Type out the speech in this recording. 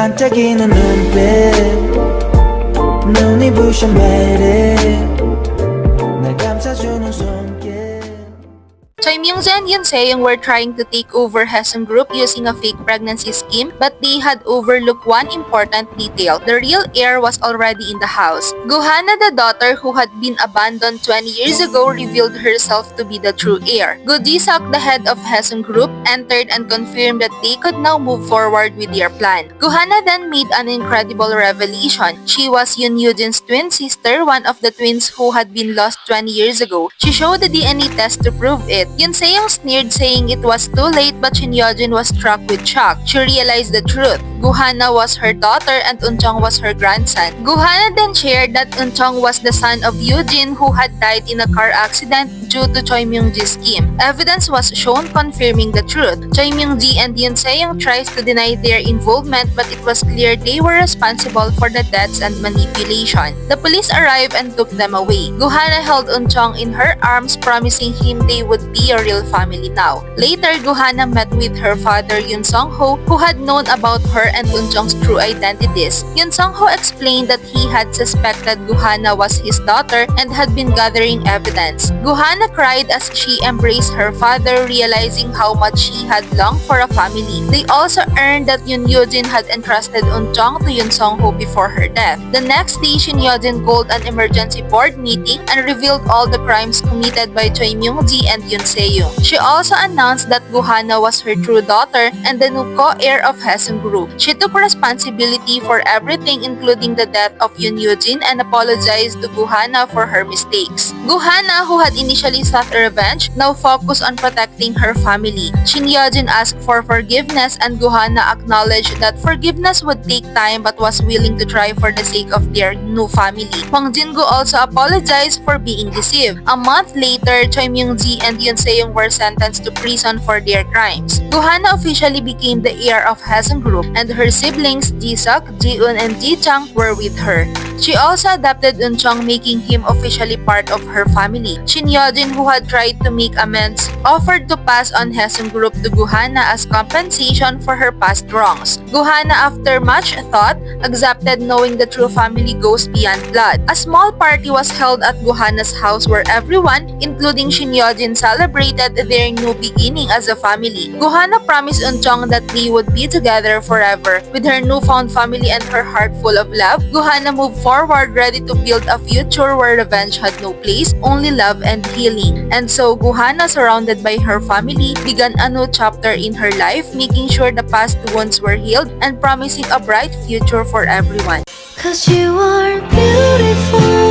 반짝이는 눈빛 눈이 부셔 매일 날 감싸주는 손길. Choi Myung-ji and Yoon Se-young were trying to take over Hyesung Group using a fake pregnancy scheme, but they had overlooked one important detail. The real heir was already in the house. Goo-hana, the daughter who had been abandoned 20 years ago, revealed herself to be the true heir. Go Ji-seok, the head of Hyesung Group, entered and confirmed that they could now move forward with their plan. Goo-hana then made an incredible revelation. She was Yoon Yoo-jin's twin sister, one of the twins who had been lost 20 years ago. She showed the DNA test to prove it. Yoon Se-young sneered, saying it was too late, but Shin Yoo-jin was struck with shock. She realized the truth. Goo-hana was her daughter and Eun-chong was her grandson. Goo-hana then shared that Eun-chong was the son of Yoo-jin who had died in a car accident due to Choi Myung-ji's scheme. Evidence was shown confirming the truth. Choi Myung-ji and Yoon Se-young tries to deny their involvement, but it was clear they were responsible for the deaths and manipulation. The police arrived and took them away. Goo-hana held Eun-chong in her arms, promising him they would be a real family now. Later, Goo-hana met with her father Yoon Sung-ho, who had known about her and Eun-chong's true identities. Yoon Sung-ho explained that he had suspected Goo-hana was his daughter and had been gathering evidence. Goo-hana cried as she embraced her father, realizing how much she had longed for a family. They also learned that Yoon Yoo-jin had entrusted Eun-chong to Yoon Sung-ho before her death. The next day, Shin Yoo-jin called an emergency board meeting and revealed all the crimes committed by Choi Myung-ji and Yoon Se-young. She also announced that Goo-hana was her true daughter and the new co-heir of Hyesung Group. She took responsibility for everything, including the death of Yoon Yoo-jin, and apologized to Goo-hana for her mistakes. Goo-hana, who had initially sought revenge, now focused on protecting her family. Shin Yoo-jin asked for forgiveness and Goo-hana acknowledged that forgiveness would take time but was willing to try for the sake of their new family. Hwang Jin Goo also apologized for being deceived. A month later, Choi Myung-ji and Yoon Se-young were sentenced to prison for their crimes. Goo-hana officially became the heir of Hyesung Group, and her siblings Ji-seok, Ji-eun, and Ji-chang were with her. She also adopted Eun-chong, making him officially part of her family. Shin Yoo-jin, who had tried to make amends, offered to pass on Hyesung Group to Goo-hana as compensation for her past wrongs. Goo-hana, after much thought, accepted, knowing the true family goes beyond blood. A small party was held at Goo-hana's house where everyone, including Shin Yoo-jin, celebrated their new beginning as a family. Goo-hana promised Eun-chong that they would be together forever. With her newfound family and her heart full of love, Goo-hana moved forward, ready to build a future where revenge had no place, only love and healing. And so, Goo-hana, surrounded by her family, began a new chapter in her life, making sure the past wounds were healed and promising a bright future for everyone. 'Cause you are beautiful.